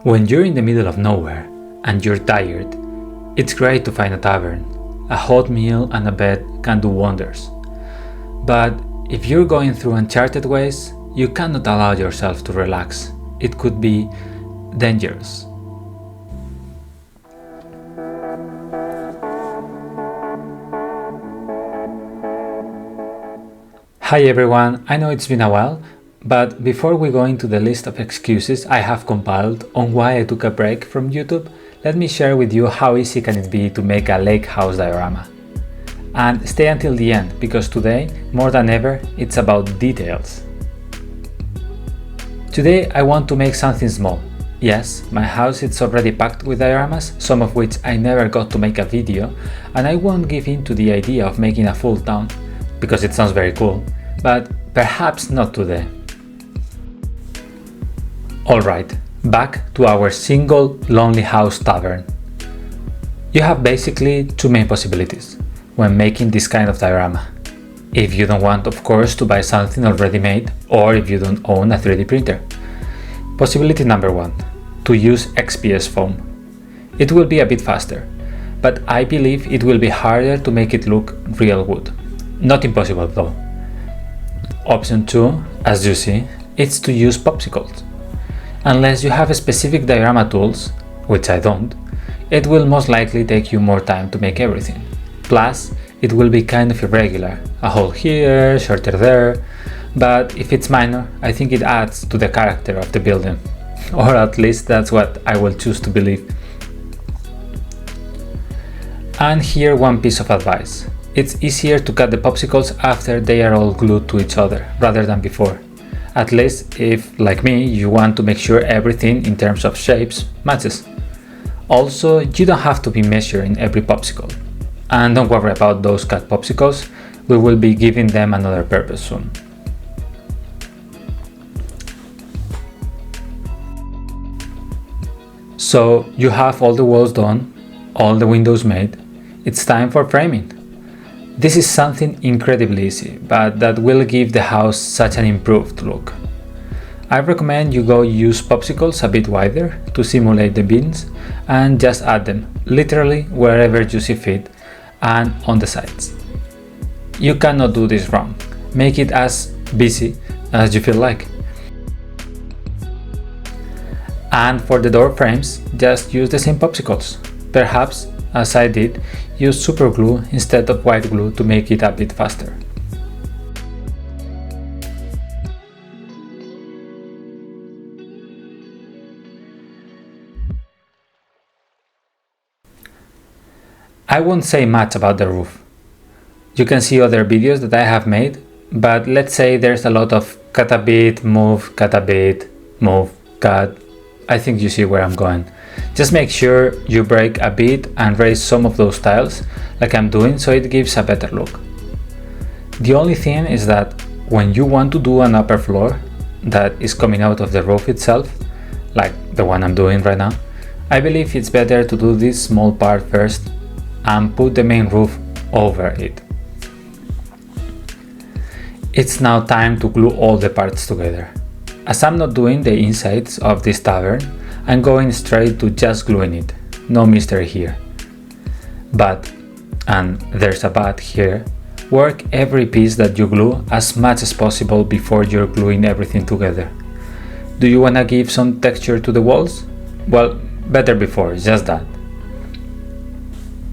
When you're in the middle of nowhere and you're tired, it's great to find a tavern. A hot meal and a bed can do wonders. But if you're going through Uncharted Ways, you cannot allow yourself to relax. It could be dangerous. Hi everyone, I know it's been a while, but before we go into the list of excuses I have compiled on why I took a break from YouTube, let me share with you how easy can it be to make a lake house diorama. And stay until the end, because today, more than ever, it's about details. Today I want to make something small. Yes, my house is already packed with dioramas, some of which I never got to make a video, and I won't give in to the idea of making a full town, because it sounds very cool, but perhaps not today. Alright, back to our single lonely house tavern. You have basically two main possibilities when making this kind of diorama. If you don't want, of course, to buy something already made, or if you don't own a 3D printer. Possibility number one, to use XPS foam. It will be a bit faster, but I believe it will be harder to make it look real wood. Not impossible though. Option 2, as you see, it's to use popsicles. Unless you have specific diorama tools, which I don't, it will most likely take you more time to make everything. Plus, it will be kind of irregular, a hole here, shorter there, but if it's minor, I think it adds to the character of the building. Or at least that's what I will choose to believe. And here one piece of advice. It's easier to cut the popsicles after they are all glued to each other, rather than before. At least if, like me, you want to make sure everything in terms of shapes matches. Also, you don't have to be measuring every popsicle. And don't worry about those cut popsicles, we will be giving them another purpose soon. So you have all the walls done, all the windows made, it's time for framing. This is something incredibly easy, but that will give the house such an improved look. I recommend you go use popsicles a bit wider to simulate the bins and just add them, literally wherever you see fit and on the sides. You cannot do this wrong. Make it as busy as you feel like. And for the door frames, just use the same popsicles. Perhaps, as I did, use super glue instead of white glue to make it a bit faster. I won't say much about the roof. You can see other videos that I have made, but let's say there's a lot of cut a bit, move, cut a bit, move, cut. I think you see where I'm going. Just make sure you break a bit and raise some of those tiles, like I'm doing, so it gives a better look. The only thing is that when you want to do an upper floor that is coming out of the roof itself, like the one I'm doing right now, I believe it's better to do this small part first and put the main roof over it. It's now time to glue all the parts together. As I'm not doing the insides of this tavern, I'm going straight to just gluing it. No mystery here. But, and there's a but here, work every piece that you glue as much as possible before you're gluing everything together. Do you wanna give some texture to the walls? Well, better before, just that.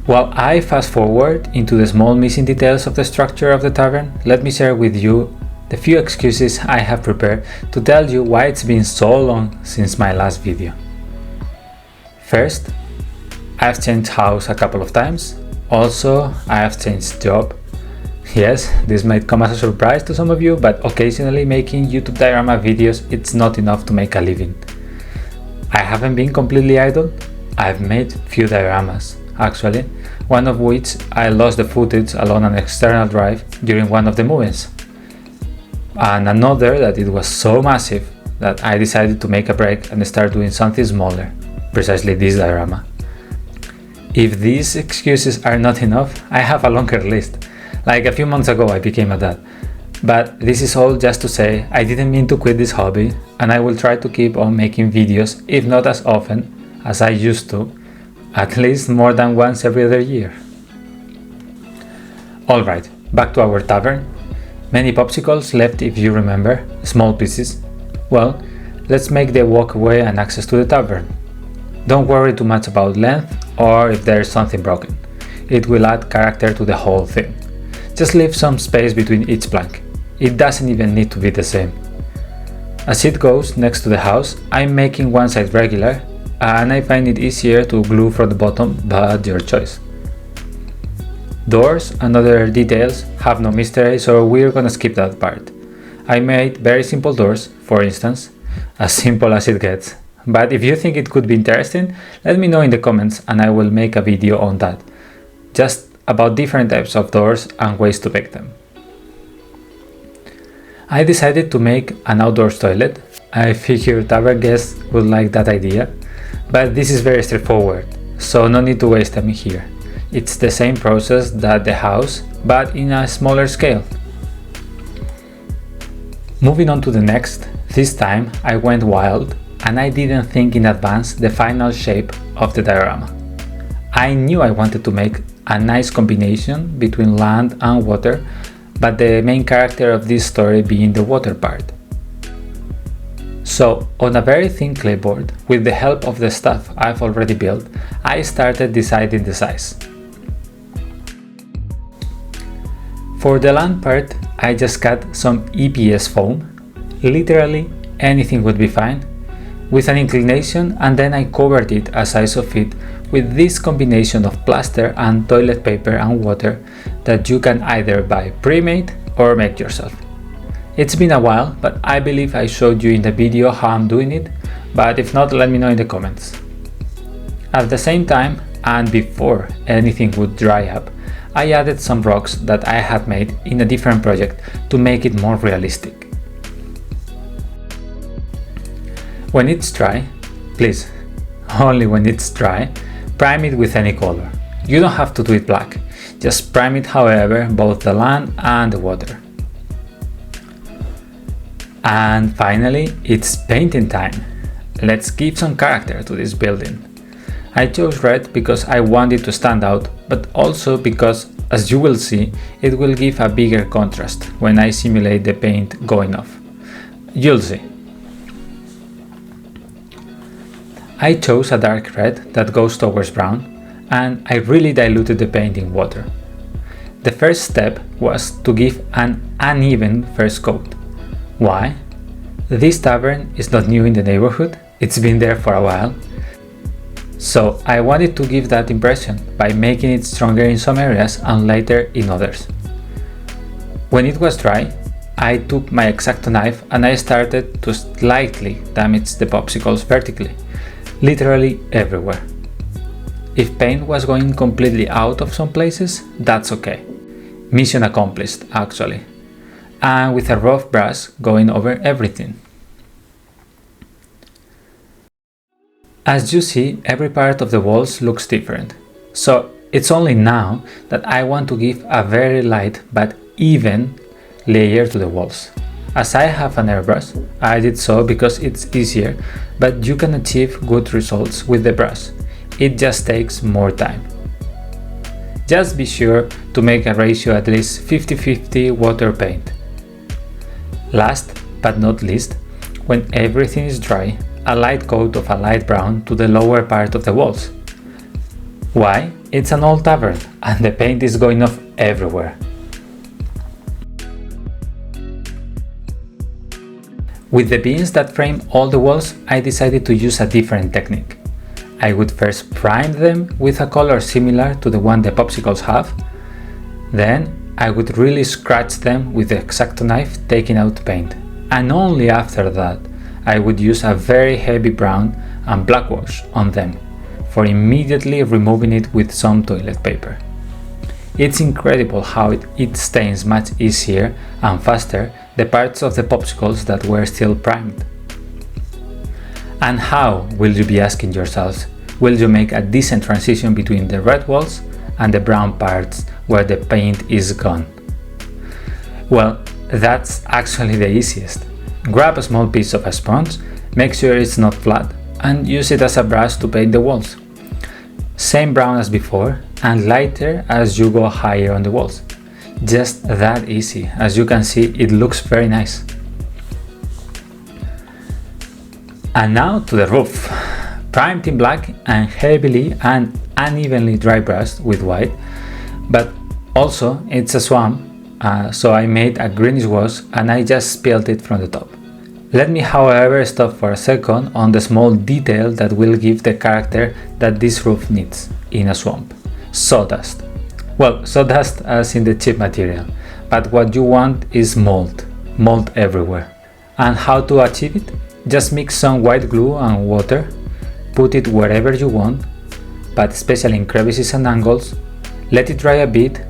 While I fast forward into the small missing details of the structure of the tavern, let me share with you the few excuses I have prepared to tell you why it's been so long since my last video. First, I've changed house a couple of times. Also, I have changed job. Yes, this might come as a surprise to some of you, but occasionally making YouTube diorama videos, it's not enough to make a living. I haven't been completely idle. I've made few dioramas, actually, one of which I lost the footage along an external drive during one of the movies. And another that it was so massive that I decided to make a break and start doing something smaller, precisely this diorama. If these excuses are not enough, I have a longer list. Like a few months ago I became a dad, But this is all just to say I didn't mean to quit this hobby, and I will try to keep on making videos, if not as often as I used to, at least more than once every other year. Alright, back to our tavern. Many popsicles left, if you remember, small pieces. Well, let's make the walkway and access to the tavern. Don't worry too much about length or if there is something broken. It will add character to the whole thing. Just leave some space between each plank. It doesn't even need to be the same. As it goes next to the house, I'm making one side regular, and I find it easier to glue from the bottom, but your choice. Doors and other details have no mystery, so we're gonna skip that part. I made very simple doors, for instance, as simple as it gets. But if you think it could be interesting, let me know in the comments and I will make a video on that. Just about different types of doors and ways to make them. I decided to make an outdoors toilet. I figured our guests would like that idea, but this is very straightforward, so no need to waste time here. It's the same process that the house, but in a smaller scale. Moving on to the next, this time I went wild and I didn't think in advance the final shape of the diorama. I knew I wanted to make a nice combination between land and water, but the main character of this story being the water part. So, on a very thin clipboard, with the help of the stuff I've already built, I started deciding the size. For the land part, I just cut some EPS foam, literally anything would be fine, with an inclination, and then I covered it as I saw fit with this combination of plaster and toilet paper and water that you can either buy pre-made or make yourself. It's been a while, but I believe I showed you in the video how I'm doing it, but if not, let me know in the comments. At the same time, and before anything would dry up, I added some rocks that I had made in a different project to make it more realistic. When it's dry, please, only when it's dry, prime it with any color. You don't have to do it black, just prime it however, both the land and the water. And finally, it's painting time. Let's give some character to this building. I chose red because I want it to stand out, but also because, as you will see, it will give a bigger contrast when I simulate the paint going off. You'll see. I chose a dark red that goes towards brown, and I really diluted the paint in water. The first step was to give an uneven first coat. Why? This tavern is not new in the neighborhood, it's been there for a while. So I wanted to give that impression by making it stronger in some areas and lighter in others. When it was dry, I took my X-Acto knife and I started to slightly damage the popsicles vertically, literally everywhere. If paint was going completely out of some places, that's okay. Mission accomplished, actually. And with a rough brush going over everything. As you see, every part of the walls looks different. So it's only now that I want to give a very light but even layer to the walls. As I have an airbrush, I did so because it's easier, but you can achieve good results with the brush. It just takes more time. Just be sure to make a ratio at least 50-50 water paint. Last but not least, when everything is dry, a light coat of a light brown to the lower part of the walls. Why? It's an old tavern and the paint is going off everywhere. With the beams that frame all the walls, I decided to use a different technique. I would first prime them with a color similar to the one the popsicles have. Then I would really scratch them with the X-Acto knife, taking out paint. And only after that, I would use a very heavy brown and black wash on them, for immediately removing it with some toilet paper. It's incredible how it stains much easier and faster the parts of the popsicles that were still primed. And how, will you be asking yourselves, will you make a decent transition between the red walls and the brown parts where the paint is gone? Well, That's actually the easiest. Grab a small piece of a sponge, make sure it's not flat, and use it as a brush to paint the walls. Same brown as before, and lighter as you go higher on the walls. Just that easy. As you can see, it looks very nice. And now to the roof. Primed in black and heavily and unevenly dry brushed with white, but also it's a swamp, so I made a greenish wash and I just spilled it from the top. Let me however stop for a second on the small detail that will give the character that this roof needs in a swamp. Sawdust. Well, sawdust as in the cheap material, but what you want is mold everywhere. And how to achieve it? Just mix some white glue and water, put it wherever you want, but especially in crevices and angles, let it dry a bit,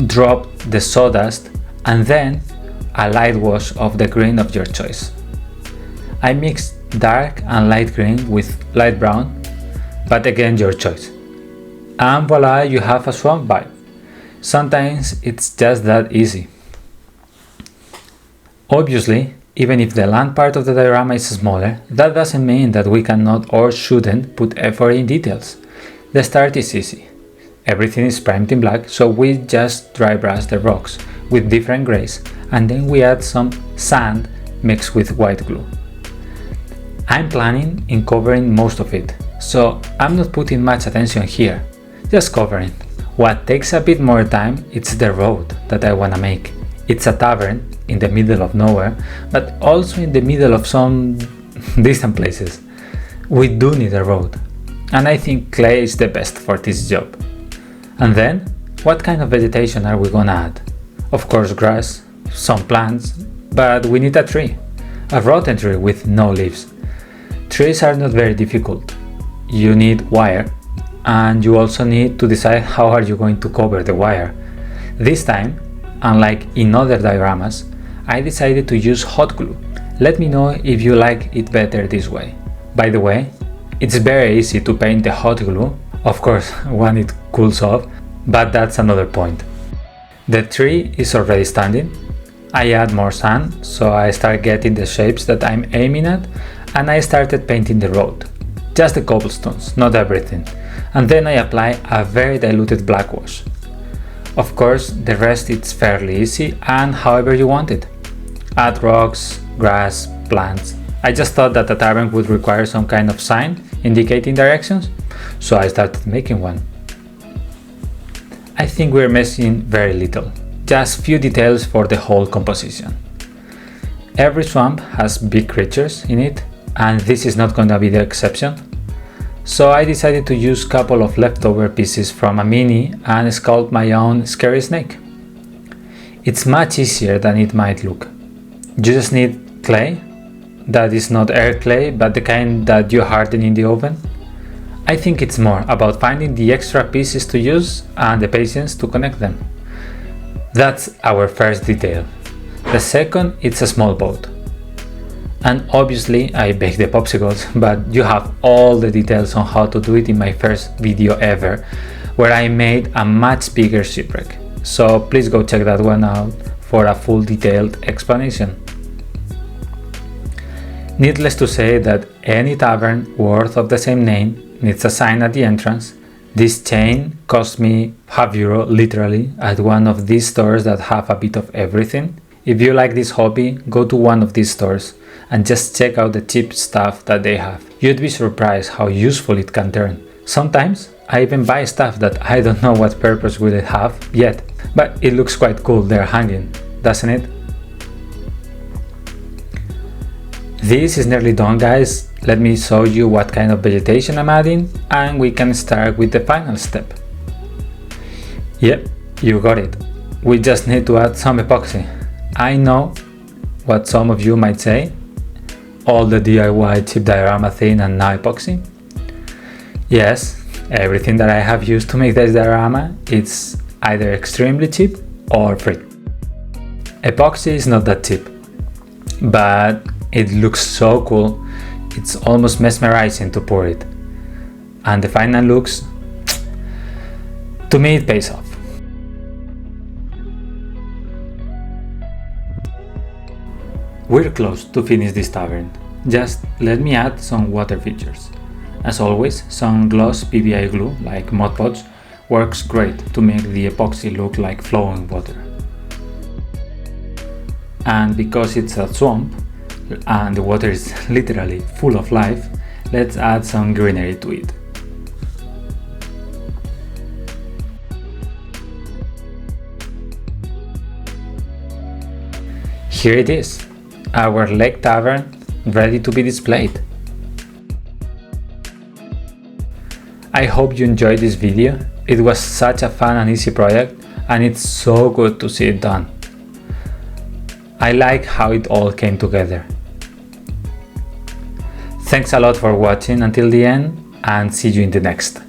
drop the sawdust, and then a light wash of the green of your choice. I mixed dark and light green with light brown, but again your choice. And voila, you have a swamp vibe. Sometimes it's just that easy. Obviously, even if the land part of the diorama is smaller, that doesn't mean that we cannot or shouldn't put effort in details. The start is easy. Everything is primed in black, so we just dry brush the rocks with different grays, and then we add some sand mixed with white glue. I'm planning in covering most of it, so I'm not putting much attention here, just covering. What takes a bit more time is the road that I wanna make. It's a tavern in the middle of nowhere, but also in the middle of some distant places. We do need a road, and I think clay is the best for this job. And then, what kind of vegetation are we gonna add? Of course grass, some plants, but we need a tree. A rotten tree with no leaves. Trees are not very difficult. You need wire, and you also need to decide how are you going to cover the wire. This time, unlike in other dioramas, I decided to use hot glue. Let me know if you like it better this way. By the way, it's very easy to paint the hot glue, of course when it cools off, but that's another point. The tree is already standing. I add more sand, so I start getting the shapes that I'm aiming at, and I started painting the road. Just the cobblestones, not everything. And then I apply a very diluted black wash. Of course, the rest is fairly easy and however you want it. Add rocks, grass, plants. I just thought that the tavern would require some kind of sign indicating directions, so I started making one. I think we're missing very little, just few details for the whole composition. Every swamp has big creatures in it, and this is not going to be the exception. So I decided to use a couple of leftover pieces from a mini and sculpt my own scary snake. It's much easier than it might look. You just need clay, that is not air clay, but the kind that you harden in the oven. I think it's more about finding the extra pieces to use and the patience to connect them. That's our first detail. The second, it's a small boat. And obviously I baked the popsicles, but you have all the details on how to do it in my first video ever, where I made a much bigger shipwreck. So please go check that one out for a full detailed explanation. Needless to say that any tavern worth of the same name needs a sign at the entrance. This chain cost me €0.50 literally at one of these stores that have a bit of everything. If you like this hobby, go to one of these stores and just check out the cheap stuff that they have. You'd be surprised how useful it can turn. Sometimes I even buy stuff that I don't know what purpose will it have yet, but it looks quite cool there hanging, doesn't it? This is nearly done, guys. Let me show you what kind of vegetation I'm adding, and we can start with the final step. Yep, you got it. We just need to add some epoxy. I know what some of you might say, all the DIY cheap diorama thing and now epoxy. Yes, everything that I have used to make this diorama, it's either extremely cheap or free. Epoxy is not that cheap, but it looks so cool. It's almost mesmerizing to pour it. And the final looks, to me it pays off. We're close to finish this tavern. Just let me add some water features. As always, some gloss PVA glue, like Mod Podge, works great to make the epoxy look like flowing water. And because it's a swamp, and the water is literally full of life, let's add some greenery to it. Here it is, our lake tavern ready to be displayed. I hope you enjoyed this video. It was such a fun and easy project, and it's so good to see it done. I like how it all came together. Thanks a lot for watching until the end, and see you in the next.